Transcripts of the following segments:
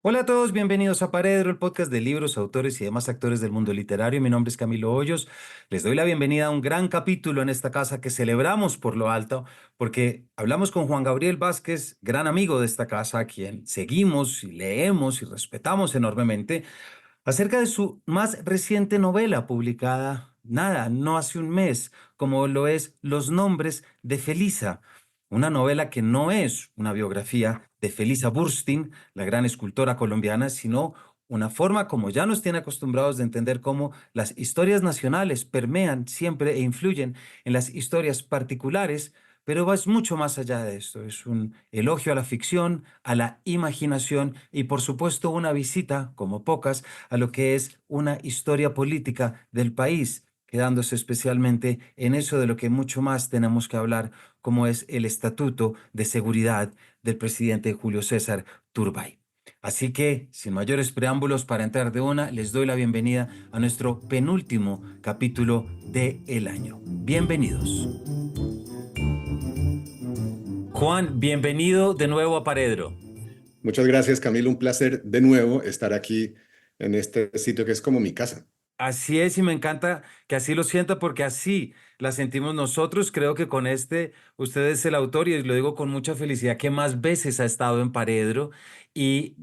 Hola a todos, bienvenidos a Paredro, el podcast de libros, autores y demás actores del mundo literario. Mi nombre es Camilo Hoyos. Les doy la bienvenida a un gran capítulo en esta casa que celebramos por lo alto, porque hablamos con Juan Gabriel Vázquez, gran amigo de esta casa, a quien seguimos y leemos y respetamos enormemente, acerca de su más reciente novela publicada, nada, no hace un mes, como lo es Los nombres de Felisa, una novela que no es una biografía de Felisa Burstyn, la gran escultora colombiana, sino una forma como ya nos tiene acostumbrados de entender cómo las historias nacionales permean siempre e influyen en las historias particulares, pero va mucho más allá de esto. Es un elogio a la ficción, a la imaginación y por supuesto una visita, como pocas, a lo que es una historia política del país, quedándose especialmente en eso de lo que mucho más tenemos que hablar, como es el Estatuto de Seguridad del presidente Julio César Turbay. Así que, sin mayores preámbulos, para entrar de una, les doy la bienvenida a nuestro penúltimo capítulo del año. Bienvenidos. Juan, bienvenido de nuevo a Paredro. Muchas gracias, Camilo. Un placer de nuevo estar aquí en este sitio que es como mi casa. Así es, y me encanta que así lo sienta porque así la sentimos nosotros. Creo que con este, usted es el autor y lo digo con mucha felicidad que más veces ha estado en Paredro y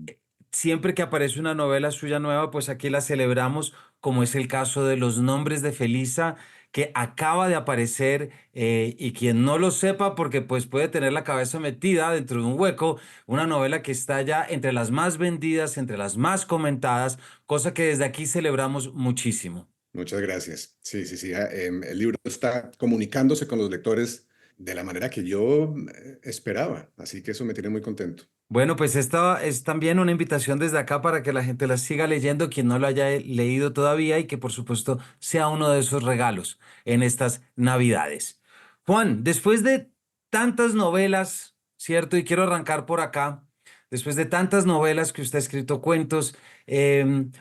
siempre que aparece una novela suya nueva, pues aquí la celebramos, como es el caso de Los nombres de Felisa, que acaba de aparecer y quien no lo sepa porque pues puede tener la cabeza metida dentro de un hueco, una novela que está ya entre las más vendidas, entre las más comentadas, cosa que desde aquí celebramos muchísimo. Muchas gracias. Sí, sí, sí. El libro está comunicándose con los lectores de la manera que yo esperaba, así que eso me tiene muy contento. Bueno, pues esta es también una invitación desde acá para que la gente la siga leyendo, quien no lo haya leído todavía y que por supuesto sea uno de esos regalos en estas Navidades. Juan, después de tantas novelas, ¿cierto? Y quiero arrancar por acá. Después de tantas novelas que usted ha escrito, cuentos,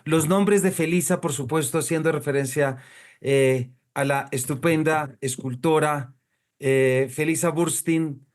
los nombres de Felisa, por supuesto, haciendo referencia a la estupenda escultora Felisa Burstyn.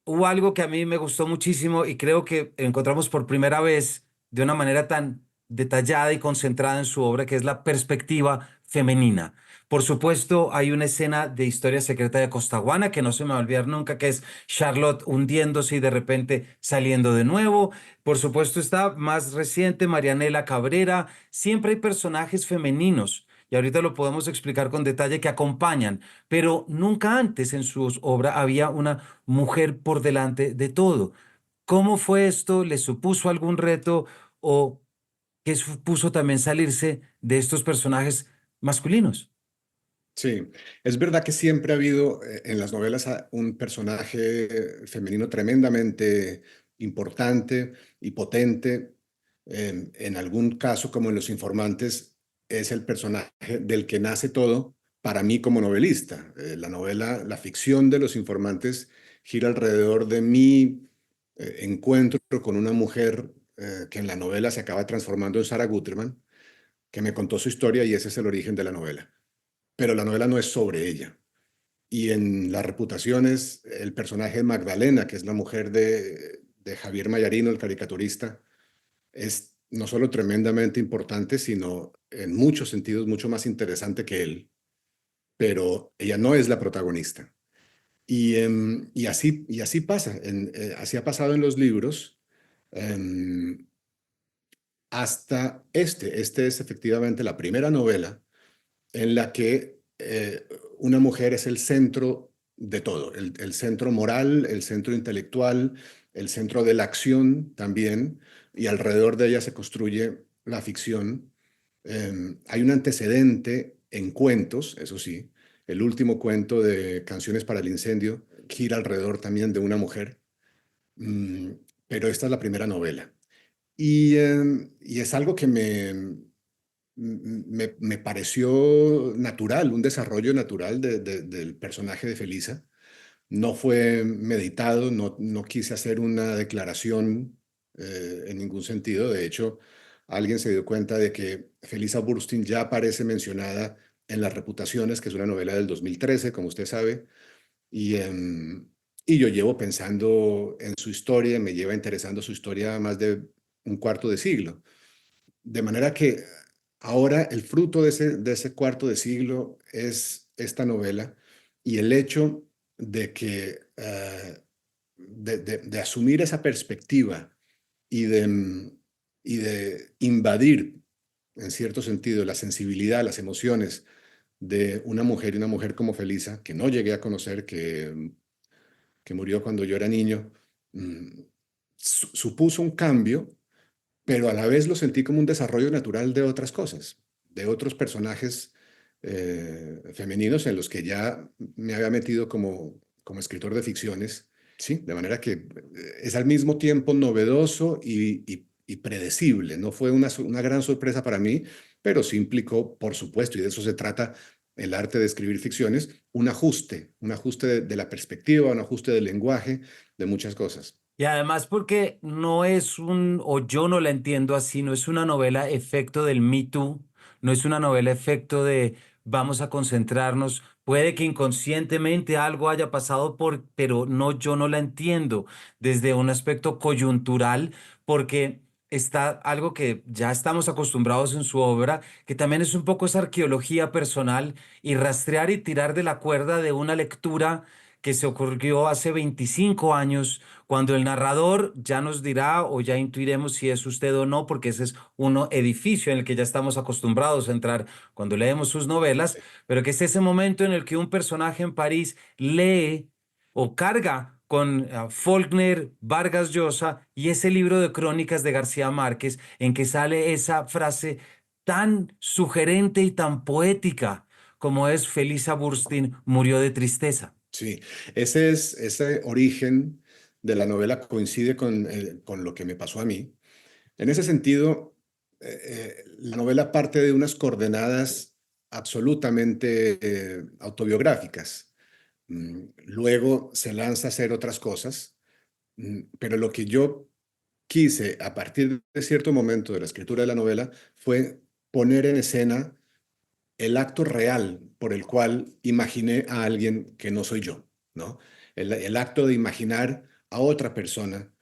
Hubo algo que a mí me gustó muchísimo y creo que encontramos por primera vez de una manera tan detallada y concentrada en su obra, que es la perspectiva femenina. Por supuesto, hay una escena de Historia Secreta de Costaguana que no se me va a olvidar nunca, que es Charlotte hundiéndose y de repente saliendo de nuevo. Por supuesto, está más reciente Marianela Cabrera. Siempre hay personajes femeninos y ahorita lo podemos explicar con detalle que acompañan, pero nunca antes en su obra había una mujer por delante de todo. ¿Cómo fue esto? ¿Le supuso algún reto o qué supuso también salirse de estos personajes masculinos? Sí, es verdad que siempre ha habido en las novelas un personaje femenino tremendamente importante y potente. En algún caso, como en Los Informantes, es el personaje del que nace todo para mí como novelista. La novela, la ficción de Los Informantes gira alrededor de mi encuentro con una mujer que en la novela se acaba transformando en Sarah Guterman, que me contó su historia y ese es el origen de la novela, pero la novela no es sobre ella. Y en Las Reputaciones, el personaje de Magdalena, que es la mujer de Javier Mayarino, el caricaturista, es no solo tremendamente importante, sino en muchos sentidos mucho más interesante que él, pero ella no es la protagonista. Y así pasa, así ha pasado en los libros, em, hasta este es efectivamente la primera novela en la que una mujer es el centro de todo, el centro moral, el centro intelectual, el centro de la acción también, y alrededor de ella se construye la ficción. Hay un antecedente en cuentos, eso sí, el último cuento de Canciones para el Incendio gira alrededor también de una mujer, mm, pero esta es la primera novela. Y es algo que me pareció natural, un desarrollo natural del personaje de Felisa. No fue meditado, no quise hacer una declaración en ningún sentido. De hecho, alguien se dio cuenta de que Felisa Burstyn ya aparece mencionada en Las Reputaciones, que es una novela del 2013, como usted sabe, y, em, y yo llevo pensando en su historia, me lleva interesando su historia más de un cuarto de siglo. De manera que ahora el fruto de ese cuarto de siglo es esta novela y el hecho de que de asumir esa perspectiva y y de invadir, en cierto sentido, la sensibilidad, las emociones de una mujer y una mujer como Felisa, que no llegué a conocer, que murió cuando yo era niño, mm, supuso un cambio, pero a la vez lo sentí como un desarrollo natural de otras cosas, de otros personajes femeninos en los que ya me había metido como escritor de ficciones, ¿sí? De manera que es al mismo tiempo novedoso y predecible. No fue una gran sorpresa para mí, pero sí implicó, por supuesto, y de eso se trata el arte de escribir ficciones, un ajuste de la perspectiva, un ajuste del lenguaje, de muchas cosas. Y además porque no es o yo no la entiendo así, no es una novela efecto del Me Too, no es una novela efecto de vamos a concentrarnos, puede que inconscientemente algo haya pasado pero no, yo no la entiendo desde un aspecto coyuntural, porque está algo que ya estamos acostumbrados en su obra, que también es un poco esa arqueología personal y rastrear y tirar de la cuerda de una lectura que se ocurrió hace 25 años cuando el narrador ya nos dirá o ya intuiremos si es usted o no, porque ese es un edificio en el que ya estamos acostumbrados a entrar cuando leemos sus novelas, pero que es ese momento en el que un personaje en París lee o carga con Faulkner, Vargas Llosa y ese libro de crónicas de García Márquez en que sale esa frase tan sugerente y tan poética como es Felisa Burstyn murió de tristeza. Sí, ese origen de la novela coincide con lo que me pasó a mí. En ese sentido, la novela parte de unas coordenadas absolutamente autobiográficas. Luego se lanza a hacer otras cosas, pero lo que yo quise a partir de cierto momento de la escritura de la novela fue poner en escena el acto real por el cual imaginé a alguien que no soy yo, ¿no? El acto de imaginar a otra persona.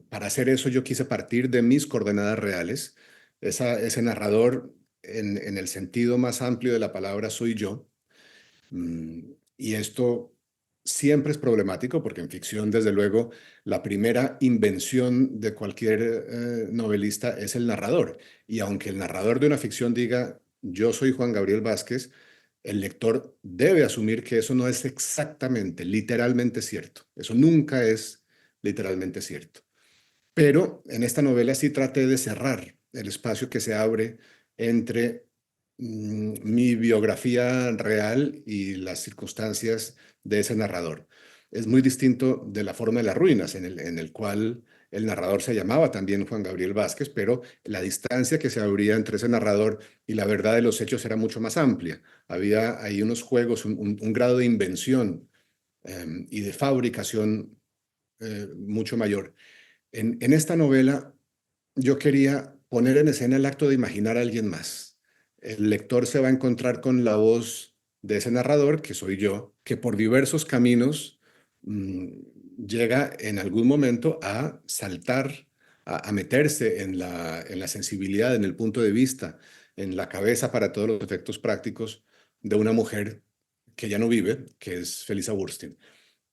Para hacer eso yo quise partir de mis coordenadas reales. Ese narrador, en el sentido más amplio de la palabra, soy yo. Y esto siempre es problemático porque en ficción, desde luego, la primera invención de cualquier novelista es el narrador. Y aunque el narrador de una ficción diga, yo soy Juan Gabriel Vázquez, el lector debe asumir que eso no es exactamente, literalmente cierto. Eso nunca es literalmente cierto. Pero en esta novela sí traté de cerrar el espacio que se abre entre mi biografía real y las circunstancias de ese narrador. Es muy distinto de La forma de las ruinas, en el cual el narrador se llamaba también Juan Gabriel Vázquez, pero la distancia que se abría entre ese narrador y la verdad de los hechos era mucho más amplia. Había ahí unos juegos, un grado de invención y de fabricación mucho mayor. En esta novela yo quería poner en escena el acto de imaginar a alguien más. El lector se va a encontrar con la voz de ese narrador, que soy yo, que por diversos caminos mm, llega en algún momento a saltar, a meterse en la sensibilidad, en el punto de vista, en la cabeza para todos los efectos prácticos de una mujer que ya no vive, que es Felisa Burstyn.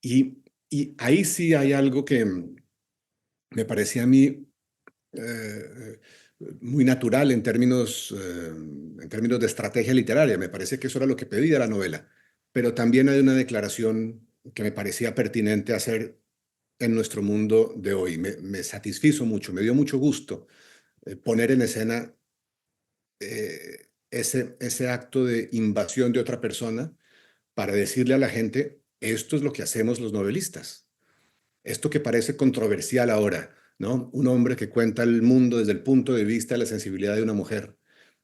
Y ahí sí hay algo que me parecía a mí eh, muy natural en términos de estrategia literaria. Me parece que eso era lo que pedía la novela. Pero también hay una declaración que me parecía pertinente hacer en nuestro mundo de hoy. Me satisfizo mucho, me dio mucho gusto poner en escena ese acto de invasión de otra persona para decirle a la gente, esto es lo que hacemos los novelistas. Esto que parece controversial ahora, ¿no? Un hombre que cuenta el mundo desde el punto de vista de la sensibilidad de una mujer.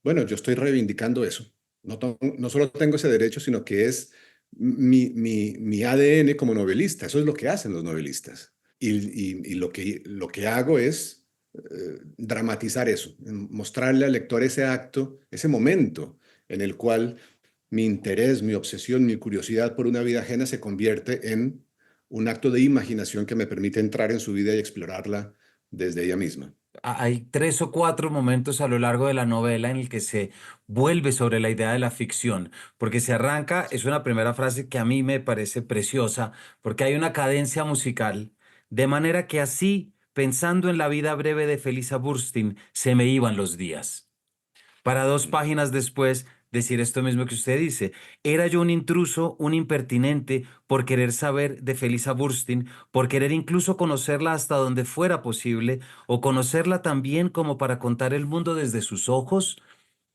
Bueno, yo estoy reivindicando eso. No solo tengo ese derecho, sino que es mi ADN como novelista. Eso es lo que hacen los novelistas. Y lo que hago es dramatizar eso, mostrarle al lector ese acto, ese momento en el cual mi interés, mi obsesión, mi curiosidad por una vida ajena se convierte en un acto de imaginación que me permite entrar en su vida y explorarla desde ella misma. Hay tres o cuatro momentos a lo largo de la novela en el que se vuelve sobre la idea de la ficción, porque se arranca, es una primera frase que a mí me parece preciosa, porque hay una cadencia musical, de manera que así, pensando en la vida breve de Felisa Burstyn, se me iban los días para dos Mm, páginas después decir esto mismo que usted dice. Era yo un intruso, un impertinente, por querer saber de Felisa Burstyn, por querer incluso conocerla hasta donde fuera posible, o conocerla también como para contar el mundo desde sus ojos.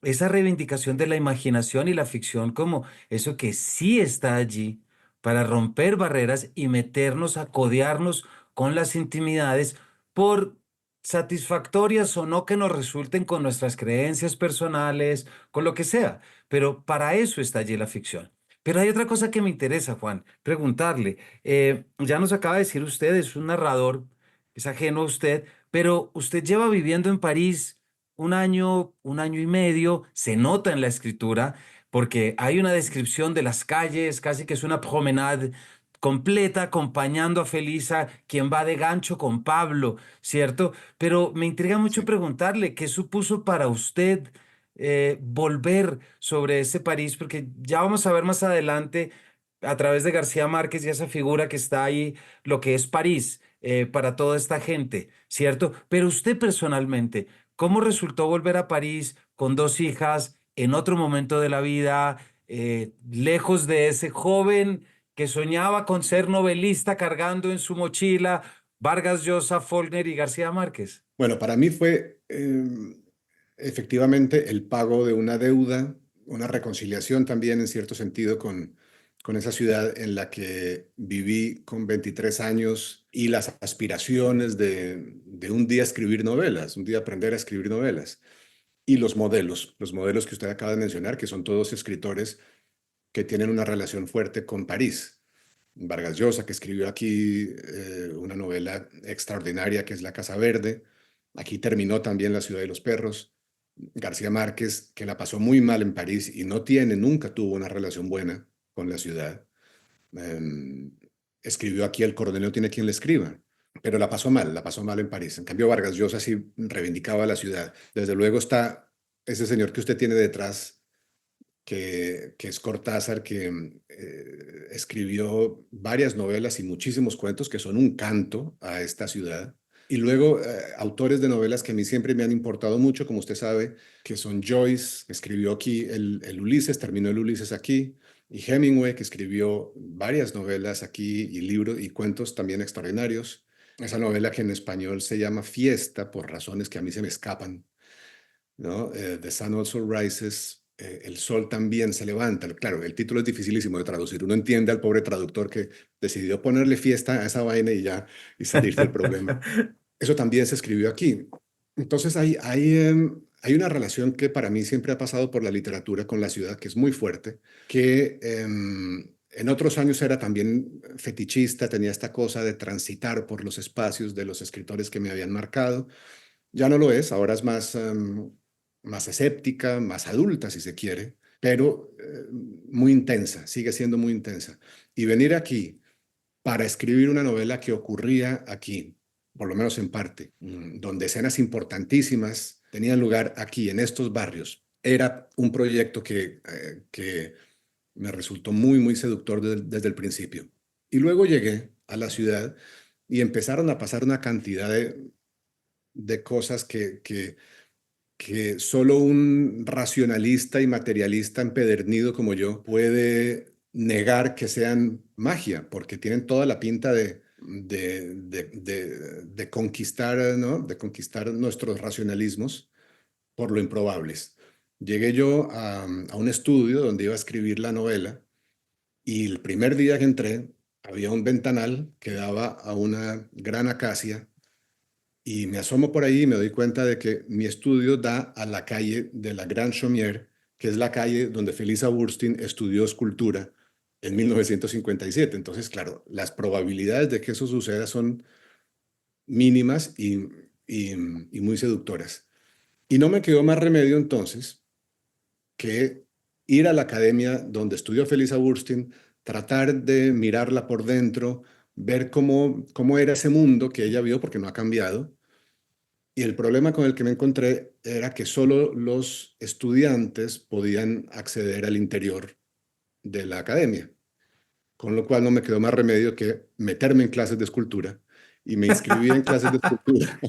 Esa reivindicación de la imaginación y la ficción como eso que sí está allí para romper barreras y meternos a codearnos con las intimidades por satisfactorias o no que nos resulten con nuestras creencias personales, con lo que sea. Pero para eso está allí la ficción. Pero hay otra cosa que me interesa, Juan, preguntarle. Ya nos acaba de decir usted, es un narrador, es ajeno a usted, pero usted lleva viviendo en París un año y medio, se nota en la escritura, porque hay una descripción de las calles, casi que es una promenade completa acompañando a Felisa, quien va de gancho con Pablo, ¿cierto? Pero me intriga mucho sí. preguntarle, ¿qué supuso para usted volver sobre ese París? Porque ya vamos a ver más adelante, a través de García Márquez y esa figura que está ahí, lo que es París para toda esta gente, ¿cierto? Pero usted personalmente, ¿cómo resultó volver a París con dos hijas en otro momento de la vida, lejos de ese joven que soñaba con ser novelista cargando en su mochila Vargas Llosa, Faulkner y García Márquez? Bueno, para mí fue efectivamente el pago de una deuda, una reconciliación también en cierto sentido con esa ciudad en la que viví con 23 años y las aspiraciones de un día escribir novelas, un día aprender a escribir novelas. Y los modelos que usted acaba de mencionar, que son todos escritores que tienen una relación fuerte con París. Vargas Llosa, que escribió aquí una novela extraordinaria que es La Casa Verde. Aquí terminó también La Ciudad de los Perros. García Márquez, que la pasó muy mal en París y no tiene, nunca tuvo una relación buena con la ciudad. Eh, Escribió aquí El Coronel no tiene quien le escriba, pero la pasó mal en París. En cambio, Vargas Llosa sí reivindicaba la ciudad. Desde luego está ese señor que usted tiene detrás, que es Cortázar, que escribió varias novelas y muchísimos cuentos que son un canto a esta ciudad. Y luego autores de novelas que a mí siempre me han importado mucho, como usted sabe, que son Joyce, que escribió aquí el Ulises, terminó el Ulises aquí, y Hemingway, que escribió varias novelas aquí y libros y cuentos también extraordinarios. Esa novela que en español se llama Fiesta, por razones que a mí se me escapan, ¿no? The Sun Also Rises, el sol también se levanta. Claro, el título es dificilísimo de traducir. Uno entiende al pobre traductor que decidió ponerle fiesta a esa vaina y ya, y salir del problema. Eso también se escribió aquí. Entonces hay una relación que para mí siempre ha pasado por la literatura con la ciudad, que es muy fuerte, que en otros años era también fetichista, tenía esta cosa de transitar por los espacios de los escritores que me habían marcado. Ya no lo es, ahora es más, más escéptica, más adulta, si se quiere, pero muy intensa, sigue siendo muy intensa. Y venir aquí para escribir una novela que ocurría aquí, por lo menos en parte, donde escenas importantísimas tenían lugar aquí, en estos barrios, era un proyecto que me resultó muy, muy seductor desde el principio. Y luego llegué a la ciudad y empezaron a pasar una cantidad de cosas que solo un racionalista y materialista empedernido como yo puede negar que sean magia, porque tienen toda la pinta de conquistar, ¿no? De conquistar nuestros racionalismos por lo improbables. Llegué yo a un estudio donde iba a escribir la novela y el primer día que entré había un ventanal que daba a una gran acacia y me asomo por ahí y me doy cuenta de que mi estudio da a la calle de la Grande Chaumière, que es la calle donde Felisa Burstyn estudió escultura en 1957. Entonces, claro, las probabilidades de que eso suceda son mínimas y muy seductoras. Y no me quedó más remedio entonces que ir a la academia donde estudió Felisa Burstyn, tratar de mirarla por dentro, ver cómo era ese mundo que ella vio, porque no ha cambiado Y el problema con el que me encontré era que solo los estudiantes podían acceder al interior de la academia, con lo cual no me quedó más remedio que meterme en clases de escultura y me inscribí en clases de escultura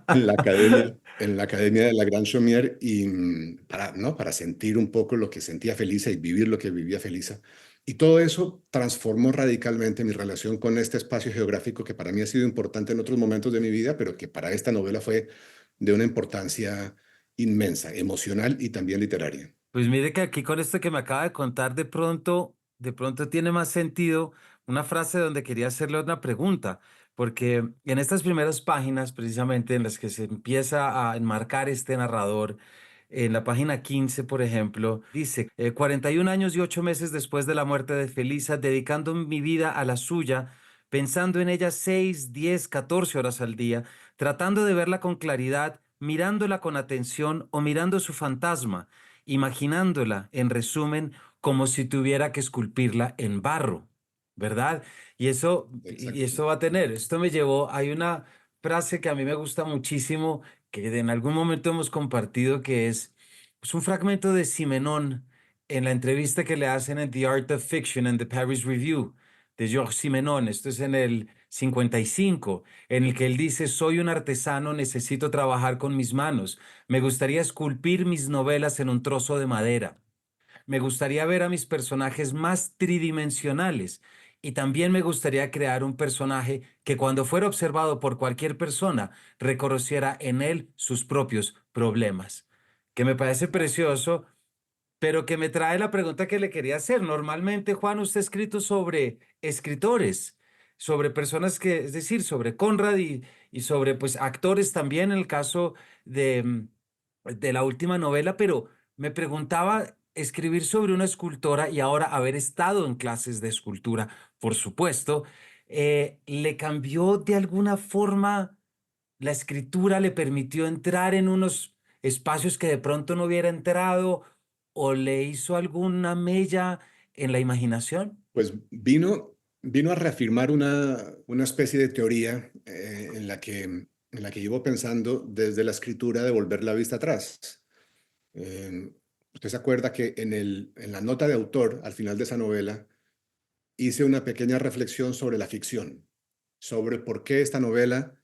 en la academia de la Gran Chaumière y para, ¿no? Para sentir un poco lo que sentía Felisa y vivir lo que vivía Felisa. Y todo eso transformó radicalmente mi relación con este espacio geográfico que para mí ha sido importante en otros momentos de mi vida, pero que para esta novela fue de una importancia inmensa, emocional y también literaria. Pues mire que aquí con esto que me acaba de contar, de pronto tiene más sentido una frase donde quería hacerle una pregunta, porque en estas primeras páginas, precisamente en las que se empieza a enmarcar este narrador, en la página 15, por ejemplo, dice, 41 años y 8 meses después de la muerte de Felisa, dedicando mi vida a la suya, pensando en ella 6, 10, 14 horas al día, tratando de verla con claridad, mirándola con atención o mirando su fantasma, imaginándola, en resumen, como si tuviera que esculpirla en barro, ¿verdad? Y Exacto. eso va a tener, esto me llevó, hay una frase que a mí me gusta muchísimo, que en algún momento hemos compartido, que es un fragmento de Simenón en la entrevista que le hacen en The Art of Fiction en The Paris Review, de Georges Simenon, esto es en el 55, en el que él dice, soy un artesano, necesito trabajar con mis manos. Me gustaría esculpir mis novelas en un trozo de madera. Me gustaría ver a mis personajes más tridimensionales. Y también me gustaría crear un personaje que cuando fuera observado por cualquier persona, reconociera en él sus propios problemas. Que me parece precioso, pero que me trae la pregunta que le quería hacer. Normalmente, Juan, usted ha escrito sobre escritores, sobre personas que, es decir, sobre Conrad y sobre pues actores también en el caso de la última novela, pero me preguntaba escribir sobre una escultora y ahora haber estado en clases de escultura, por supuesto, ¿le cambió de alguna forma la escritura? ¿Le permitió entrar en unos espacios que de pronto no hubiera entrado o le hizo alguna mella en la imaginación? Pues vino a reafirmar una especie de teoría en la que llevo pensando desde la escritura de volver la vista atrás. Eh, Usted se acuerda que en la nota de autor, al final de esa novela, hice una pequeña reflexión sobre la ficción, sobre por qué esta novela,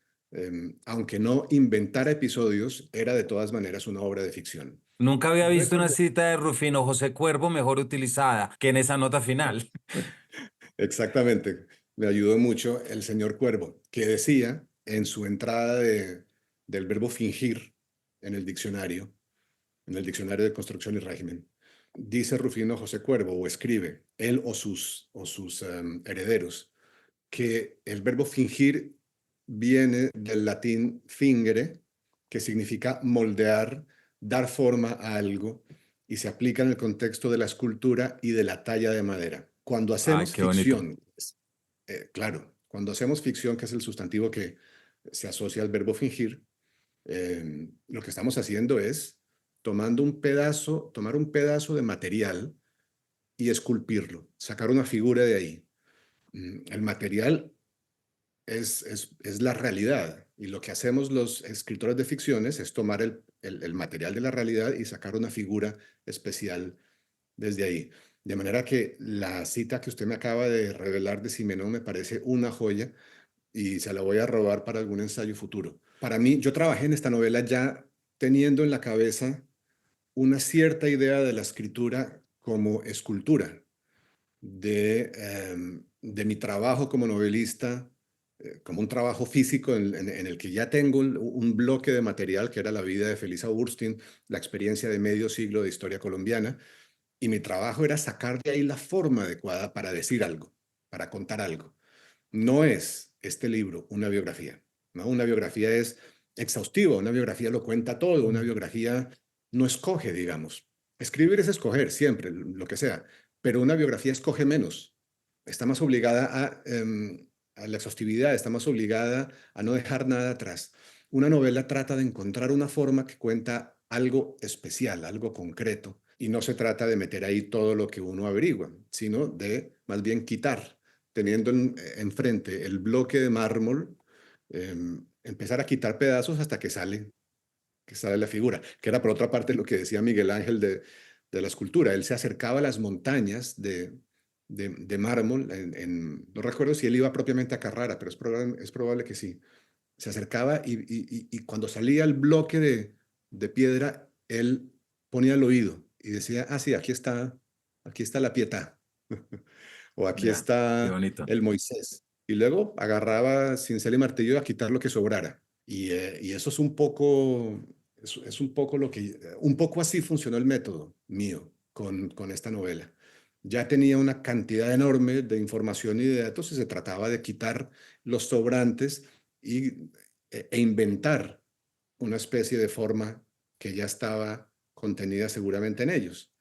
aunque no inventara episodios, era de todas maneras una obra de ficción. Nunca había visto una Recuerdo cita de Rufino José Cuervo mejor utilizada que en esa nota final. exactamente, me ayudó mucho el señor Cuervo, que decía en su entrada del verbo fingir en el diccionario de construcción y régimen, dice Rufino José Cuervo, o escribe, él o sus herederos, que el verbo fingir viene del latín fingere, que significa moldear, dar forma a algo, y se aplica en el contexto de la escultura y de la talla de madera. Cuando Ay, hacemos qué bonito. ficción, claro, cuando hacemos ficción, que es el sustantivo que se asocia al verbo fingir, lo que estamos haciendo es tomar un pedazo de material y esculpirlo, sacar una figura de ahí. El material es la realidad. Y lo que hacemos los escritores de ficciones es tomar el material de la realidad y sacar una figura especial desde ahí. De manera que la cita que usted me acaba de revelar de Simenón me parece una joya y se la voy a robar para algún ensayo futuro. Para mí, yo trabajé en esta novela ya teniendo en la cabeza una cierta idea de la escritura como escultura de mi trabajo como novelista, como un trabajo físico en el que ya tengo un bloque de material que era la vida de Felisa Burstyn, la experiencia de medio siglo de historia colombiana, y mi trabajo era sacar de ahí la forma adecuada para decir algo, para contar algo. No es este libro una biografía, ¿no? Una biografía es exhaustiva, una biografía lo cuenta todo, una biografía no escoge, digamos. Escribir es escoger siempre, lo que sea, pero una biografía escoge menos. Está más obligada a la exhaustividad, está más obligada a no dejar nada atrás. Una novela trata de encontrar una forma que cuenta algo especial, algo concreto, y no se trata de meter ahí todo lo que uno averigua, sino de más bien quitar, teniendo enfrente el bloque de mármol, empezar a quitar pedazos hasta que sale la figura, que era por otra parte lo que decía Miguel Ángel de la escultura. Él se acercaba a las montañas de mármol, no recuerdo si él iba propiamente a Carrara, pero es probable que sí. Se acercaba y cuando salía el bloque de piedra, él ponía el oído y decía, ah, sí, aquí está la Pietà, o aquí Ya, qué está bonito. el Moisés. Y luego agarraba cincel y martillo a quitar lo que sobrara. Y eso es un poco, es un poco un poco así funcionó el método mío con esta novela. Ya tenía una cantidad enorme de información y de datos y se trataba de quitar los sobrantes e inventar una especie de forma que ya estaba contenida seguramente en ellos.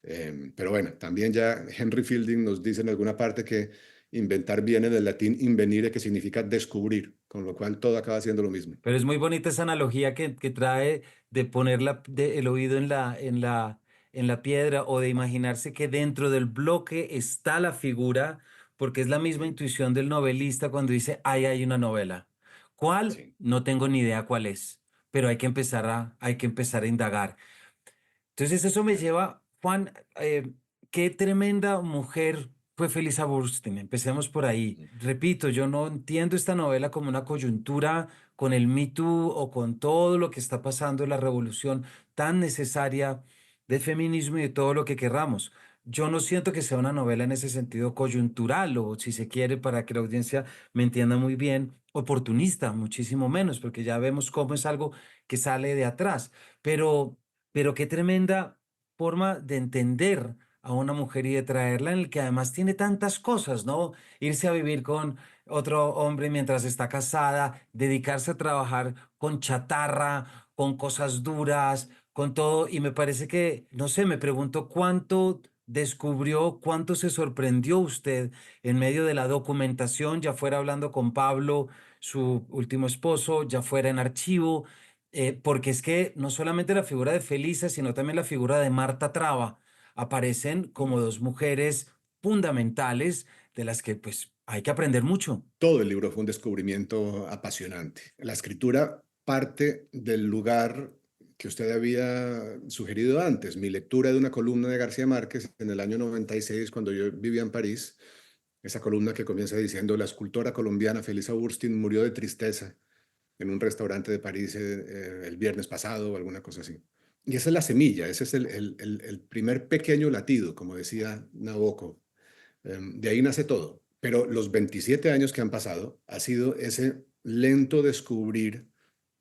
Pero bueno, también ya Henry Fielding nos dice en alguna parte que inventar viene del latín invenire, que significa descubrir, con lo cual todo acaba siendo lo mismo. Pero es muy bonita esa analogía que trae de poner el oído en la piedra o de imaginarse que dentro del bloque está la figura, porque es la misma Sí, intuición del novelista cuando dice, ahí hay una novela. ¿Cuál? sí. No tengo ni idea cuál es, pero hay que empezar a indagar. Entonces eso me lleva, Juan, qué tremenda mujer fue Felisa Burstyn. Empecemos por ahí. Repito, yo no entiendo esta novela como una coyuntura con el Me Too o con todo lo que está pasando en la revolución tan necesaria del feminismo y de todo lo que querramos. Yo no siento que sea una novela en ese sentido coyuntural o, si se quiere, para que la audiencia me entienda muy bien, oportunista, muchísimo menos, porque ya vemos cómo es algo que sale de atrás. Pero pero qué tremenda forma de entender a una mujer y de traerla en el que además tiene tantas cosas, ¿no? Irse a vivir con otro hombre mientras está casada, dedicarse a trabajar con chatarra, con cosas duras, con todo. Y me parece que, no sé, me pregunto cuánto descubrió, cuánto se sorprendió usted en medio de la documentación, ya fuera hablando con Pablo, su último esposo, ya fuera en archivo, porque es que no solamente la figura de Felisa, sino también la figura de Marta Traba aparecen como dos mujeres fundamentales de las que pues hay que aprender mucho. Todo el libro fue un descubrimiento apasionante. La escritura parte del lugar que usted había sugerido antes, mi lectura de una columna de García Márquez en el año 96, cuando yo vivía en París, esa columna que comienza diciendo, la escultora colombiana Felisa Burstyn murió de tristeza en un restaurante de París el viernes pasado o alguna cosa así. Y esa es la semilla, ese es el primer pequeño latido, como decía Nabokov. De ahí nace todo. Pero los 27 años que han pasado ha sido ese lento descubrir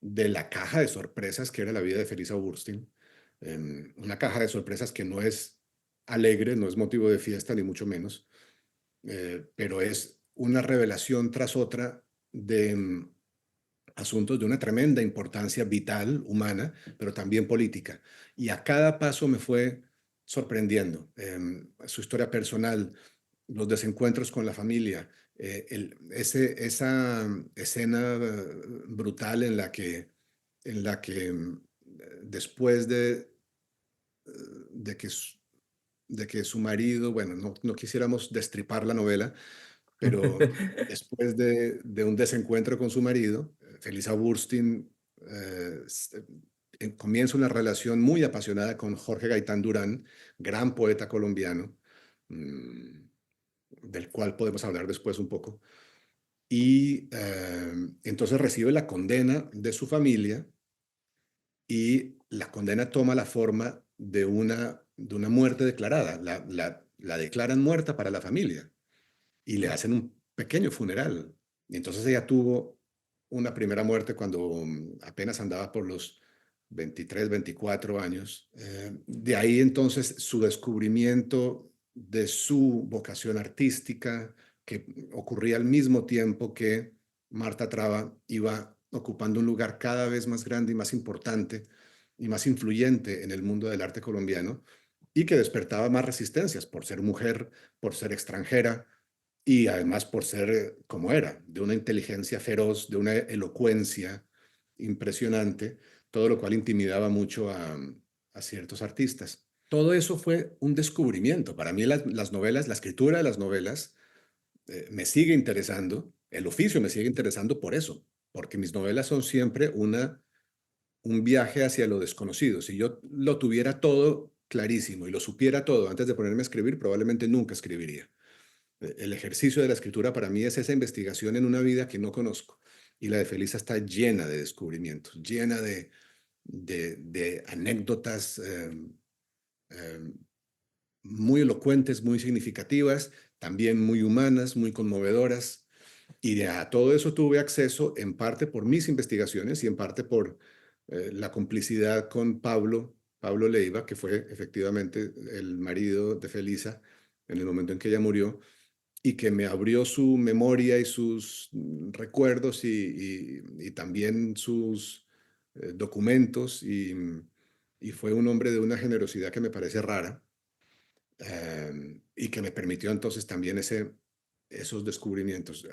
de la caja de sorpresas que era la vida de Felisa Burstyn. Una caja de sorpresas que no es alegre, no es motivo de fiesta, ni mucho menos, pero es una revelación tras otra de asuntos de una tremenda importancia vital, humana, pero también política. Y a cada paso me fue sorprendiendo. Su historia personal, los desencuentros con la familia, esa escena brutal en la que después de que, de que su marido, bueno, no quisiéramos destripar la novela, pero después de un desencuentro con su marido, Felisa Burstyn comienza una relación muy apasionada con Jorge Gaitán Durán, gran poeta colombiano, del cual podemos hablar después un poco. Y entonces recibe la condena de su familia y la condena toma la forma de una muerte declarada. La declaran muerta para la familia y le hacen un pequeño funeral. Y entonces ella tuvo una primera muerte cuando apenas andaba por los 23, 24 años. De ahí entonces su descubrimiento de su vocación artística, que ocurría al mismo tiempo que Marta Traba iba ocupando un lugar cada vez más grande y más importante y más influyente en el mundo del arte colombiano y que despertaba más resistencias por ser mujer, por ser extranjera, y además por ser como era, de una inteligencia feroz, de una elocuencia impresionante, todo lo cual intimidaba mucho a ciertos artistas. Todo eso fue un descubrimiento. Para mí las novelas, la escritura de las novelas me sigue interesando, el oficio me sigue interesando por eso, porque mis novelas son siempre un viaje hacia lo desconocido. Si yo lo tuviera todo clarísimo y lo supiera todo antes de ponerme a escribir, probablemente nunca escribiría. El ejercicio de la escritura para mí es esa investigación en una vida que no conozco. Y la de Felisa está llena de descubrimientos, llena de anécdotas eh, muy elocuentes, muy significativas, también muy humanas, muy conmovedoras. Y a todo eso tuve acceso en parte por mis investigaciones y en parte por la complicidad con Pablo Leiva, que fue efectivamente el marido de Felisa en el momento en que ella murió, y que me abrió su memoria y sus recuerdos y también sus documentos y fue un hombre de una generosidad que me parece rara y que me permitió entonces también esos descubrimientos.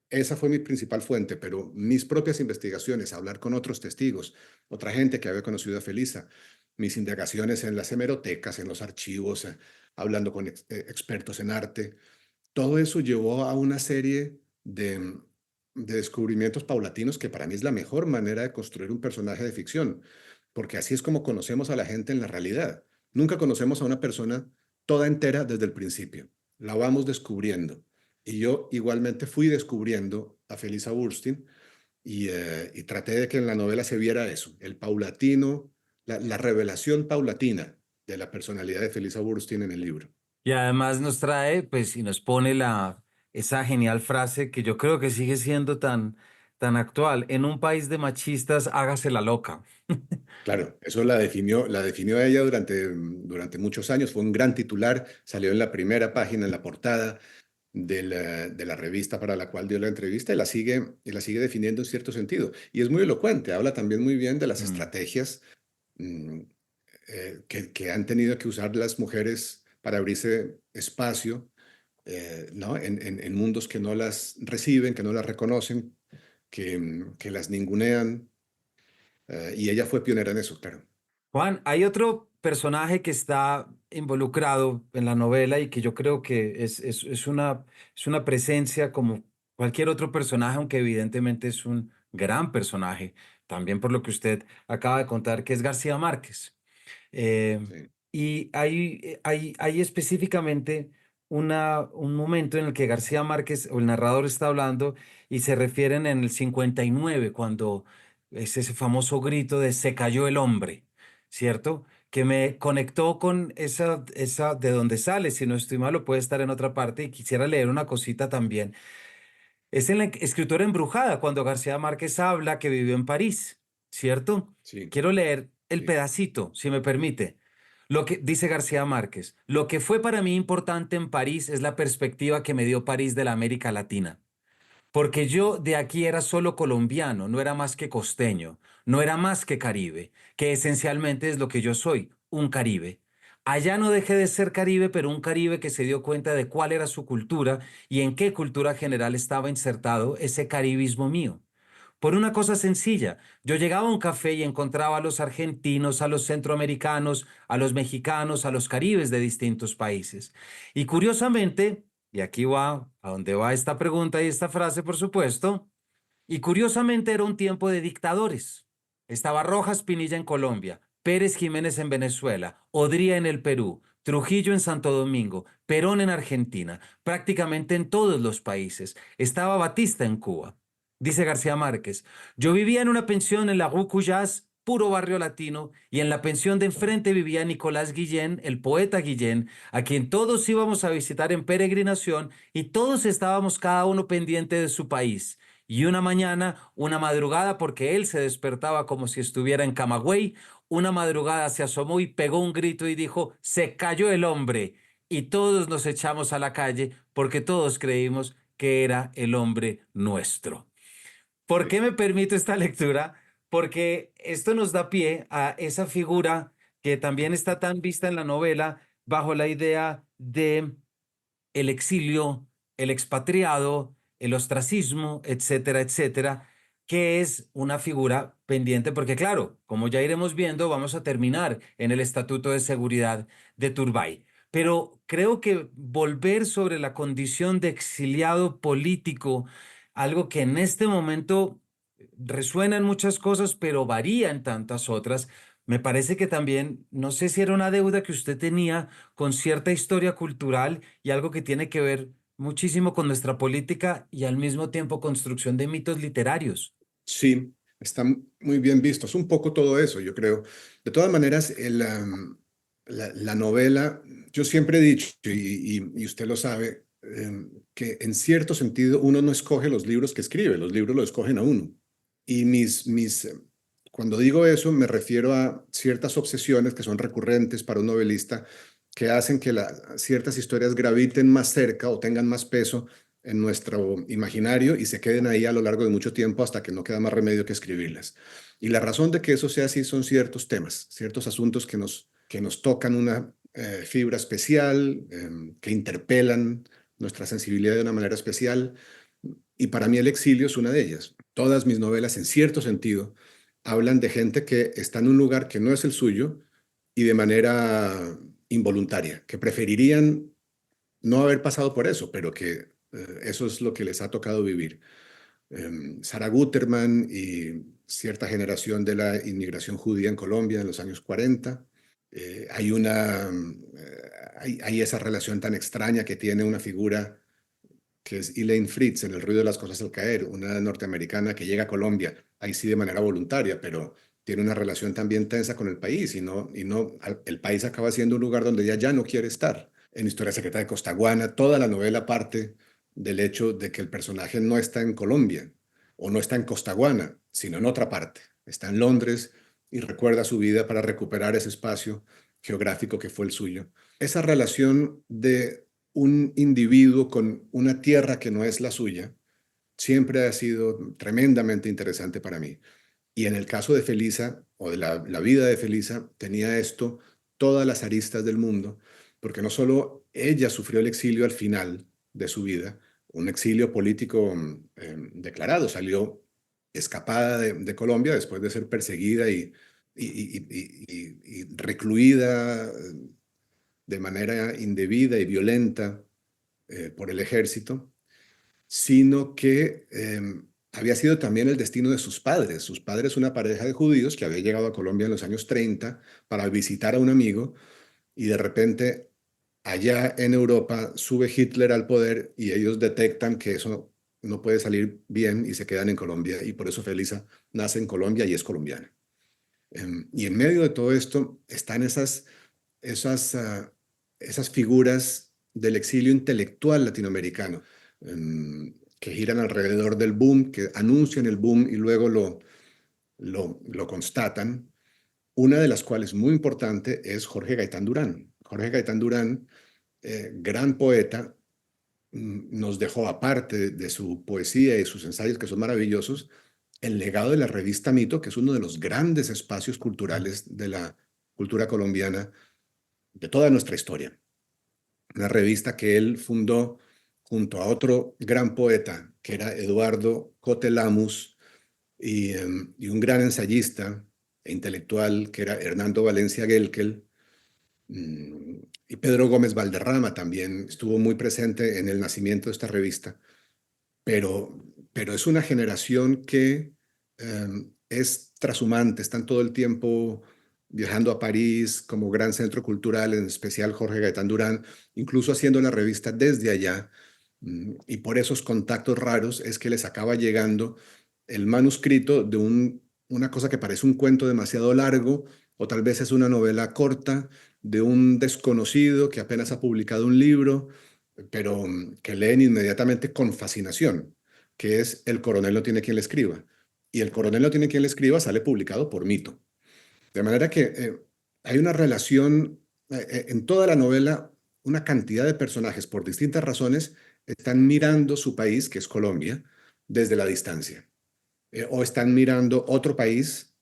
Esa fue mi principal fuente, pero mis propias investigaciones, hablar con otros testigos, otra gente que había conocido a Felisa, mis indagaciones en las hemerotecas, en los archivos, hablando con expertos en arte, todo eso llevó a una serie de descubrimientos paulatinos que para mí es la mejor manera de construir un personaje de ficción, porque así es como conocemos a la gente en la realidad. Nunca conocemos a una persona toda entera desde el principio. La vamos descubriendo. Y yo igualmente fui descubriendo a Felisa Burstyn y traté de que en la novela se viera eso, el paulatino, la revelación paulatina de la personalidad de Felisa Burstyn en el libro. Y además nos trae, pues, y nos pone esa genial frase que yo creo que sigue siendo tan actual. En un país de machistas, hágase la loca. Claro, eso la definió ella durante muchos años, fue un gran titular, salió en la primera página, en la portada de la revista para la cual dio la entrevista y la sigue definiendo en cierto sentido. Y es muy elocuente, habla también muy bien de las Mm. estrategias mm, que han tenido que usar las mujeres para abrirse espacio, ¿no? En mundos que no las reciben, que no las reconocen, que las ningunean, y ella fue pionera en eso, claro. Juan, hay otro personaje que está involucrado en la novela y que yo creo que es una presencia como cualquier otro personaje, aunque evidentemente es un gran personaje, también por lo que usted acaba de contar, que es García Márquez. Eh, Sí, y hay específicamente un momento en el que García Márquez o el narrador está hablando y se refieren en el 59 cuando es ese famoso grito de "se cayó el hombre", ¿cierto? Que me conectó con esa de donde sale, si no estoy mal, o puede estar en otra parte, y quisiera leer una cosita también. Es en la escritora embrujada, cuando García Márquez habla que vivió en París, ¿cierto? sí, Quiero leer el sí, pedacito, si me permite. Lo que dice García Márquez: lo que fue para mí importante en París es la perspectiva que me dio París de la América Latina. Porque yo de aquí era solo colombiano, no era más que costeño, no era más que caribe, que esencialmente es lo que yo soy, un caribe. Allá no dejé de ser caribe, pero un caribe que se dio cuenta de cuál era su cultura y en qué cultura general estaba insertado ese caribismo mío. Por una cosa sencilla, yo llegaba a un café y encontraba a los argentinos, a los centroamericanos, a los mexicanos, a los caribes de distintos países. Y curiosamente, y aquí va a donde va esta pregunta y esta frase, por supuesto, y curiosamente era un tiempo de dictadores. Estaba Rojas Pinilla en Colombia, Pérez Jiménez en Venezuela, Odría en el Perú, Trujillo en Santo Domingo, Perón en Argentina, prácticamente en todos los países. Estaba Batista en Cuba. Dice García Márquez: yo vivía en una pensión en la Rue Cuyas, puro barrio latino, y en la pensión de enfrente vivía Nicolás Guillén, el poeta Guillén, a quien todos íbamos a visitar en peregrinación y todos estábamos cada uno pendiente de su país. Y una mañana, una madrugada, porque él se despertaba como si estuviera en Camagüey, una madrugada se asomó y pegó un grito y dijo: se cayó el hombre. Y todos nos echamos a la calle porque todos creímos que era el hombre nuestro. ¿Por qué sí, me permito esta lectura? Porque esto nos da pie a esa figura que también está tan vista en la novela bajo la idea de el exilio, el expatriado, el ostracismo, etcétera, etcétera, que es una figura pendiente porque, claro, como ya iremos viendo, vamos a terminar en el Estatuto de Seguridad de Turbay. Pero creo que volver sobre la condición de exiliado político algo que en este momento resuena en muchas cosas, pero varía en tantas otras. Me parece que también, no sé si era una deuda que usted tenía con cierta historia cultural y algo que tiene que ver muchísimo con nuestra política y al mismo tiempo construcción de mitos literarios. Sí, está muy bien visto. Es un poco todo eso, yo creo. De todas maneras, la novela, yo siempre he dicho, y usted lo sabe, que en cierto sentido uno no escoge los libros que escribe, los libros lo escogen a uno. Y cuando digo eso, me refiero a ciertas obsesiones que son recurrentes para un novelista, que hacen que ciertas historias graviten más cerca o tengan más peso en nuestro imaginario y se queden ahí a lo largo de mucho tiempo hasta que no queda más remedio que escribirlas. Y la razón de que eso sea así son ciertos temas, ciertos asuntos que nos tocan una fibra especial, que interpelan nuestra sensibilidad de una manera especial. Y para mí el exilio es una de ellas. Todas mis novelas, en cierto sentido, hablan de gente que está en un lugar que no es el suyo y de manera involuntaria, que preferirían no haber pasado por eso, pero que eso es lo que les ha tocado vivir. Sarah Guterman y cierta generación de la inmigración judía en Colombia en los años 40. Hay esa relación tan extraña que tiene una figura que es Elaine Fritz en El ruido de las cosas al caer, una norteamericana que llega a Colombia, ahí sí de manera voluntaria, pero tiene una relación también tensa con el país el país acaba siendo un lugar donde ella ya no quiere estar. En Historia Secreta de Costaguana, toda la novela parte del hecho de que el personaje no está en Colombia o no está en Costaguana, sino en otra parte. Está en Londres y recuerda su vida para recuperar ese espacio geográfico que fue el suyo. Esa relación de un individuo con una tierra que no es la suya siempre ha sido tremendamente interesante para mí. Y en el caso de Felisa, o de la vida de Felisa, tenía esto todas las aristas del mundo, porque no solo ella sufrió el exilio al final de su vida, un exilio político declarado, salió escapada de Colombia después de ser perseguida y recluida de manera indebida y violenta por el ejército, sino que había sido también el destino de sus padres. Sus padres, una pareja de judíos que había llegado a Colombia en los años 30 para visitar a un amigo y de repente allá en Europa sube Hitler al poder y ellos detectan que eso no puede salir bien y se quedan en Colombia y por eso Felisa nace en Colombia y es colombiana. Y en medio de todo esto están esas, ah, esas figuras del exilio intelectual latinoamericano, que giran alrededor del boom, que anuncian el boom y luego lo constatan. Una de las cuales muy importante es Jorge Gaitán Durán. Jorge Gaitán Durán, gran poeta, nos dejó, aparte de su poesía y sus ensayos que son maravillosos, el legado de la revista Mito, que es uno de los grandes espacios culturales de la cultura colombiana de toda nuestra historia. Una revista que él fundó junto a otro gran poeta, que era Eduardo Cote Lamus, y un gran ensayista e intelectual, que era Hernando Valencia Guelkel, y Pedro Gómez Valderrama también estuvo muy presente en el nacimiento de esta revista, pero es una generación que es trashumante, están todo el tiempo viajando a París como gran centro cultural, en especial Jorge Gaitán Durán, incluso haciendo la revista desde allá. Y por esos contactos raros es que les acaba llegando el manuscrito de una cosa que parece un cuento demasiado largo, o tal vez es una novela corta de un desconocido que apenas ha publicado un libro, pero que leen inmediatamente con fascinación, que es El coronel no tiene quien le escriba. Y El coronel no tiene quien le escriba sale publicado por Mito. De manera que hay una relación en toda la novela, una cantidad de personajes por distintas razones están mirando su país, que es Colombia, desde la distancia, o están mirando otro país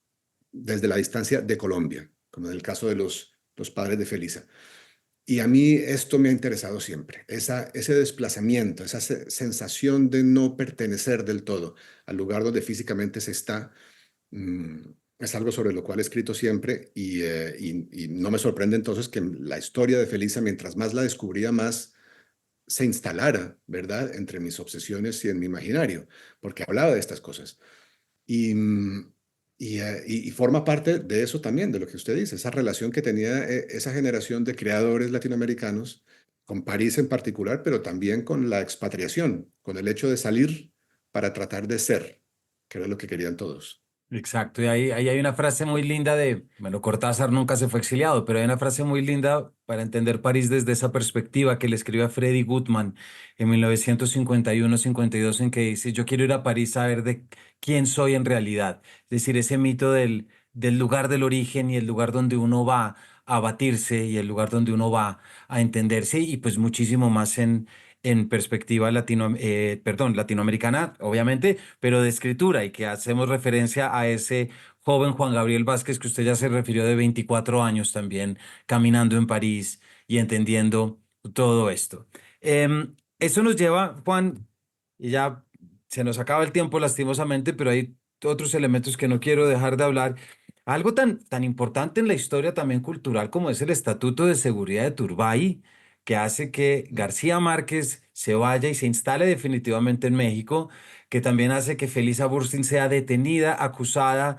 desde la distancia de Colombia, como en el caso de los padres de Felisa. Y a mí esto me ha interesado siempre, ese desplazamiento, esa sensación de no pertenecer del todo al lugar donde físicamente se está. mm, es algo sobre lo cual he escrito siempre y no me sorprende entonces que la historia de Felisa, mientras más la descubría, más se instalara, ¿verdad?, entre mis obsesiones y en mi imaginario, porque hablaba de estas cosas. Y, y forma parte de eso también, de lo que usted dice, esa relación que tenía esa generación de creadores latinoamericanos, con París en particular, pero también con la expatriación, con el hecho de salir para tratar de ser, que era lo que querían todos. Exacto, y ahí hay una frase muy linda de, bueno, Cortázar nunca se fue exiliado, pero hay una frase muy linda para entender París desde esa perspectiva que le escribe a Freddy Goodman en 1951-52, en que dice, yo quiero ir a París a ver de quién soy en realidad. Es decir, ese mito del lugar del origen y el lugar donde uno va a batirse y el lugar donde uno va a entenderse y pues muchísimo más en perspectiva latinoamericana, obviamente, pero de escritura y que hacemos referencia a ese joven Juan Gabriel Vázquez que usted ya se refirió de 24 años también caminando en París y entendiendo todo esto. Eso nos lleva, Juan, y ya se nos acaba el tiempo lastimosamente, pero hay otros elementos que no quiero dejar de hablar. Algo tan importante en la historia también cultural como es el Estatuto de Seguridad de Turbay, que hace que García Márquez se vaya y se instale definitivamente en México, que también hace que Felisa Burstyn sea detenida, acusada.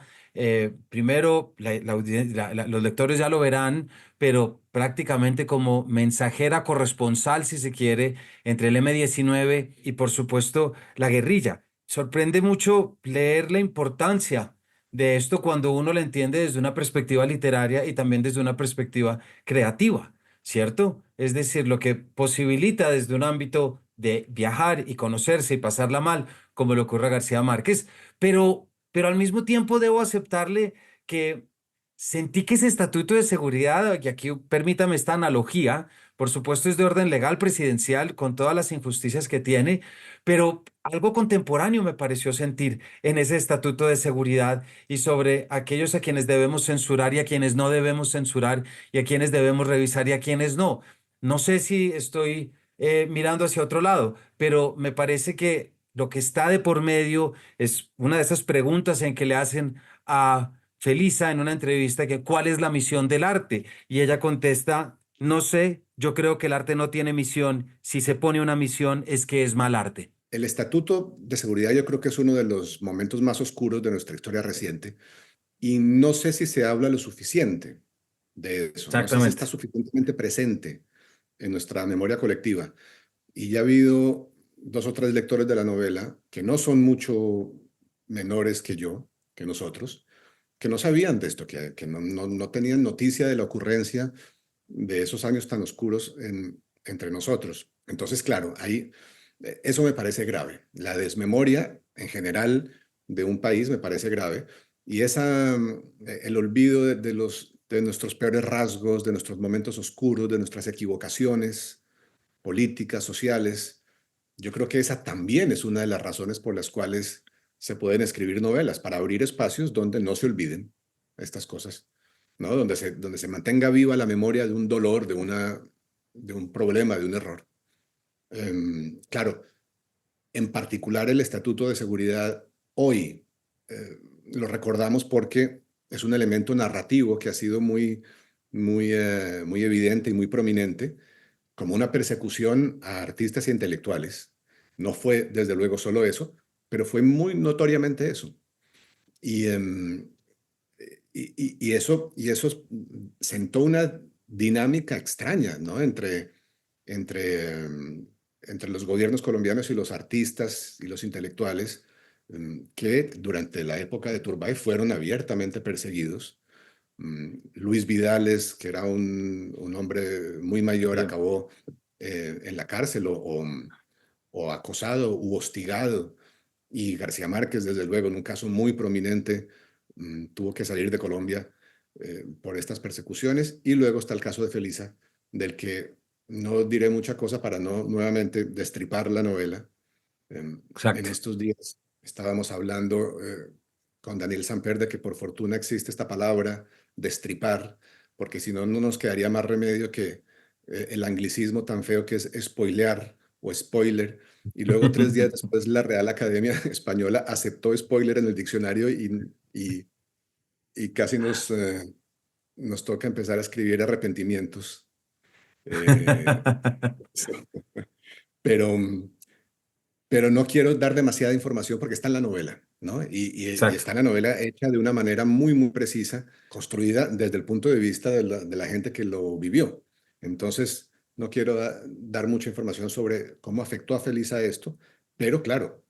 Primero, los lectores ya lo verán, pero prácticamente como mensajera corresponsal, si se quiere, entre el M-19 y, por supuesto, la guerrilla. Sorprende mucho leer la importancia de esto cuando uno lo entiende desde una perspectiva literaria y también desde una perspectiva creativa. ¿Cierto? Es decir, lo que posibilita desde un ámbito de viajar y conocerse y pasarla mal, como le ocurre a García Márquez, pero al mismo tiempo debo aceptarle que sentí que ese estatuto de seguridad, y aquí permítame esta analogía, por supuesto es de orden legal presidencial con todas las injusticias que tiene, pero algo contemporáneo me pareció sentir en ese estatuto de seguridad y sobre aquellos a quienes debemos censurar y a quienes no debemos censurar y a quienes debemos revisar y a quienes no. No sé si estoy mirando hacia otro lado, pero me parece que lo que está de por medio es una de esas preguntas en que le hacen a Felisa en una entrevista que ¿cuál es la misión del arte? Y ella contesta, no sé, yo creo que el arte no tiene misión. Si se pone una misión es que es mal arte. El Estatuto de Seguridad yo creo que es uno de los momentos más oscuros de nuestra historia reciente y no sé si se habla lo suficiente de eso, no sé si está Exactamente. suficientemente presente en nuestra memoria colectiva. Y ya ha habido dos o tres lectores de la novela que no son mucho menores que yo, que nosotros, que no sabían de esto, que no tenían noticia de la ocurrencia de esos años tan oscuros entre nosotros. Entonces, claro, ahí eso me parece grave. La desmemoria en general de un país me parece grave y el olvido de nuestros peores rasgos, de nuestros momentos oscuros, de nuestras equivocaciones políticas, sociales. Yo creo que esa también es una de las razones por las cuales se pueden escribir novelas, para abrir espacios donde no se olviden estas cosas, ¿no? Donde se mantenga viva la memoria de un dolor, de un problema, de un error. Claro, en particular el Estatuto de Seguridad hoy lo recordamos porque es un elemento narrativo que ha sido muy evidente y muy prominente como una persecución a artistas e intelectuales. No fue, desde luego, solo eso, pero fue muy notoriamente eso. Y, y eso sentó una dinámica extraña, ¿no? Entre los gobiernos colombianos y los artistas y los intelectuales que durante la época de Turbay fueron abiertamente perseguidos. Luis Vidales, que era un hombre muy mayor, Sí. acabó en la cárcel o acosado u hostigado. Y García Márquez, desde luego, en un caso muy prominente, tuvo que salir de Colombia por estas persecuciones. Y luego está el caso de Felisa, del que no diré mucha cosa para no nuevamente destripar la novela. En Exacto. estos días estábamos hablando con Daniel Samper de que por fortuna existe esta palabra, destripar, porque si no, no nos quedaría más remedio que el anglicismo tan feo que es spoilear o spoiler. Y luego 3 días después la Real Academia Española aceptó spoiler en el diccionario y casi nos toca empezar a escribir arrepentimientos Eh, pero, pero no quiero dar demasiada información porque está en la novela, ¿no? Y Exacto. está en la novela hecha de una manera muy, muy precisa, construida desde el punto de vista de la gente que lo vivió. Entonces, no quiero dar mucha información sobre cómo afectó a Felisa esto, pero claro,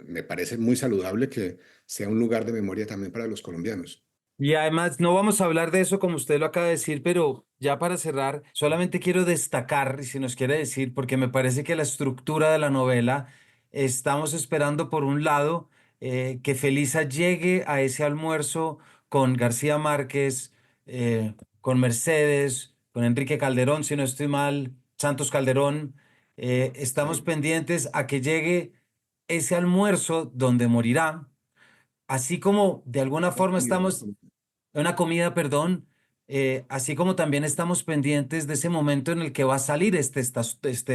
me parece muy saludable que sea un lugar de memoria también para los colombianos. Y además, no vamos a hablar de eso como usted lo acaba de decir, pero ya para cerrar, solamente quiero destacar, y si nos quiere decir, porque me parece que la estructura de la novela, estamos esperando por un lado que Felisa llegue a ese almuerzo con García Márquez, con Mercedes, con Enrique Calderón, si no estoy mal, Santos Calderón. Estamos Sí, pendientes a que llegue ese almuerzo donde morirá. Así como de alguna una forma comida, estamos una comida, perdón, así como también estamos pendientes de ese momento en el que va a salir este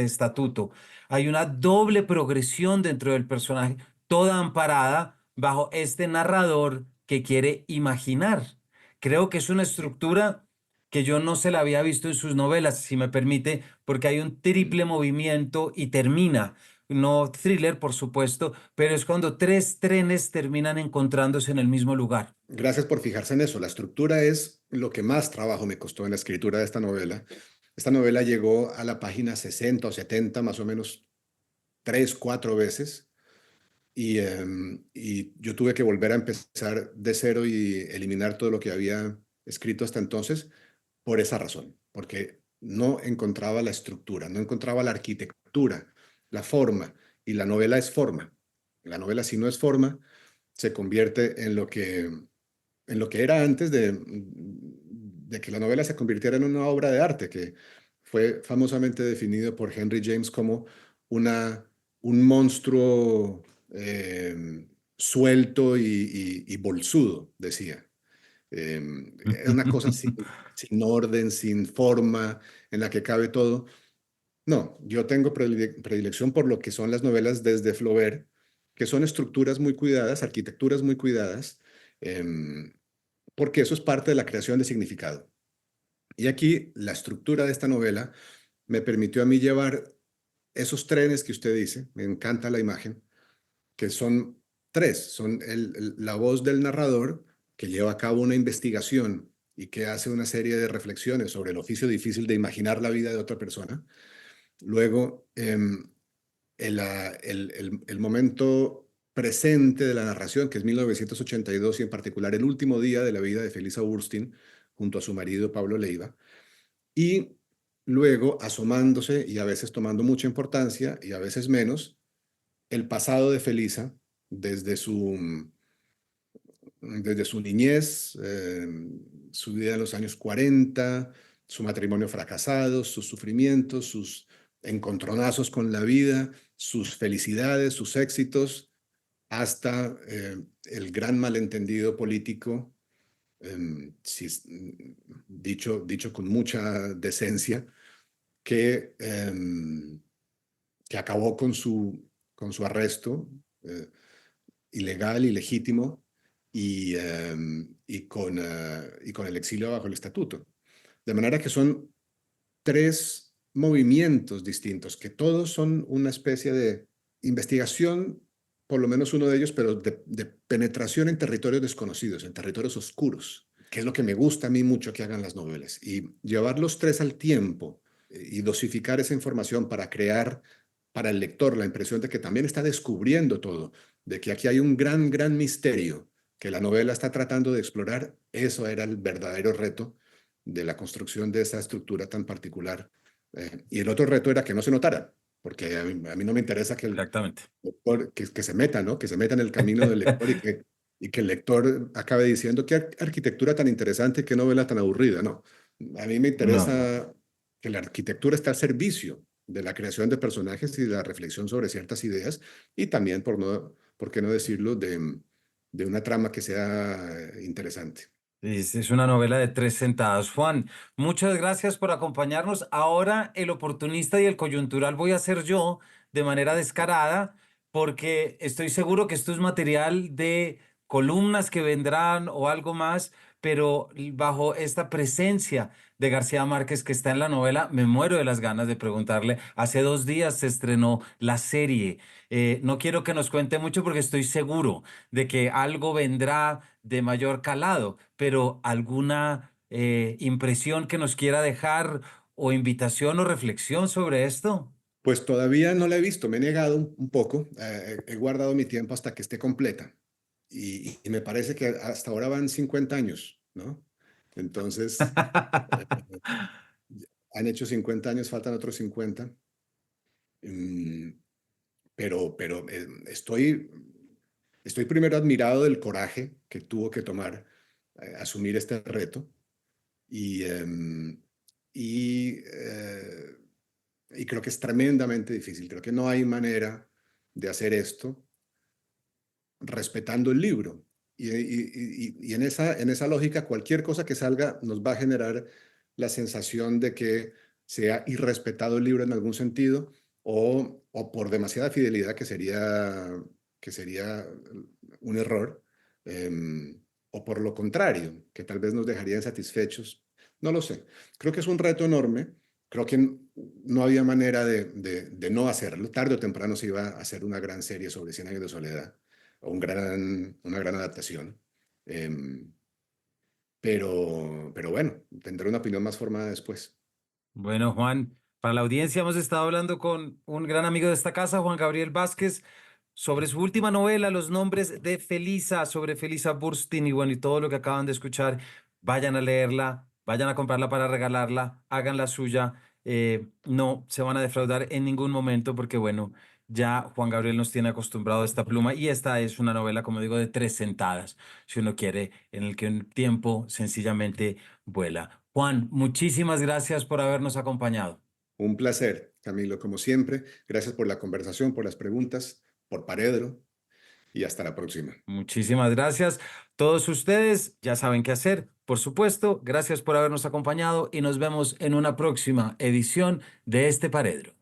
estatuto. Hay una doble progresión dentro del personaje, toda amparada bajo este narrador que quiere imaginar. Creo que es una sí. estructura que yo no se la había visto en sus novelas, si me permite, porque hay un triple movimiento y termina. No thriller, por supuesto, pero es cuando tres trenes terminan encontrándose en el mismo lugar. Gracias por fijarse en eso. La estructura es lo que más trabajo me costó en la escritura de esta novela. Esta novela llegó a la página 60 o 70, más o menos tres, cuatro veces, y yo tuve que volver a empezar de cero y eliminar todo lo que había escrito hasta entonces por esa razón, porque no encontraba la estructura, no encontraba la arquitectura, la forma, y la novela es forma. La novela, si no es forma, se convierte en lo que era antes de que la novela se convirtiera en una obra de arte, que fue famosamente definido por Henry James como una, un monstruo suelto y bolsudo, decía. Es una cosa sin orden, sin forma, en la que cabe todo. No, yo tengo predilección por lo que son las novelas desde Flaubert, que son estructuras muy cuidadas, arquitecturas muy cuidadas, em, porque eso es parte de la creación de significado. Y aquí la estructura de esta novela me permitió a mí llevar esos trenes que usted dice, me encanta la imagen, que son tres, son la voz del narrador que lleva a cabo una investigación y que hace una serie de reflexiones sobre el oficio difícil de imaginar la vida de otra persona. Luego, el momento presente de la narración, que es 1982 y en particular el último día de la vida de Felisa Urstein junto a su marido Pablo Leiva, y luego asomándose y a veces tomando mucha importancia y a veces menos, el pasado de Felisa desde desde su niñez, su vida en los años 40, su matrimonio fracasado, sus sufrimientos, sus encontronazos con la vida, sus felicidades, sus éxitos, hasta el gran malentendido político, dicho con mucha decencia, que, que acabó con su arresto ilegal, ilegítimo, y con el exilio bajo el estatuto. De manera que son tres movimientos distintos, que todos son una especie de investigación, por lo menos uno de ellos, pero de penetración en territorios desconocidos, en territorios oscuros, que es lo que me gusta a mí mucho que hagan las novelas. Y llevar los tres al tiempo y dosificar esa información para crear para el lector la impresión de que también está descubriendo todo, de que aquí hay un gran, gran misterio que la novela está tratando de explorar, eso era el verdadero reto de la construcción de esa estructura tan particular. Y el otro reto era que no se notara, porque a mí no me interesa que el Exactamente. lector, que se meta, ¿no? Que se meta en el camino del lector y que el lector acabe diciendo qué arquitectura tan interesante, qué novela tan aburrida, no. A mí me No, no. interesa que la arquitectura esté al servicio de la creación de personajes y de la reflexión sobre ciertas ideas y también, por qué no decirlo, de una trama que sea interesante. Es una novela de tres sentadas. Juan, muchas gracias por acompañarnos. Ahora el oportunista y el coyuntural voy a ser yo de manera descarada, porque estoy seguro que esto es material de columnas que vendrán o algo más, pero bajo esta presencia de García Márquez que está en la novela, me muero de las ganas de preguntarle. Hace 2 días se estrenó la serie. No quiero que nos cuente mucho porque estoy seguro de que algo vendrá de mayor calado, pero alguna impresión que nos quiera dejar o invitación o reflexión sobre esto. Pues todavía no la he visto, me he negado un poco, he guardado mi tiempo hasta que esté completa y me parece que hasta ahora van 50 años, ¿no? Entonces, han hecho 50 años, faltan otros 50. mm, pero estoy primero admirado del coraje que tuvo que tomar asumir este reto y, em, y, eh, y creo que es tremendamente difícil. Creo que no hay manera de hacer esto respetando el libro. Y en esa lógica, cualquier cosa que salga nos va a generar la sensación de que sea irrespetado el libro en algún sentido o por demasiada fidelidad, que sería un error, o por lo contrario, que tal vez nos dejaría insatisfechos. No lo sé. Creo que es un reto enorme. Creo que no había manera de no hacerlo. Tarde o temprano se iba a hacer una gran serie sobre Cien años de soledad o una gran adaptación. Em, pero bueno, tendré una opinión más formada después. Bueno, Juan, para la audiencia hemos estado hablando con un gran amigo de esta casa, Juan Gabriel Vázquez, sobre su última novela, Los nombres de Felisa, sobre Felisa Burstyn y bueno, y todo lo que acaban de escuchar. Vayan a leerla, vayan a comprarla para regalarla, hagan la suya. No se van a defraudar en ningún momento porque bueno, ya Juan Gabriel nos tiene acostumbrado a esta pluma y esta es una novela, como digo, de 3 sentadas, si uno quiere, en el que un tiempo sencillamente vuela. Juan, muchísimas gracias por habernos acompañado. Un placer, Camilo, como siempre. Gracias por la conversación, por las preguntas, por Paredro y hasta la próxima. Muchísimas gracias. Todos ustedes ya saben qué hacer. Por supuesto, gracias por habernos acompañado y nos vemos en una próxima edición de este Paredro.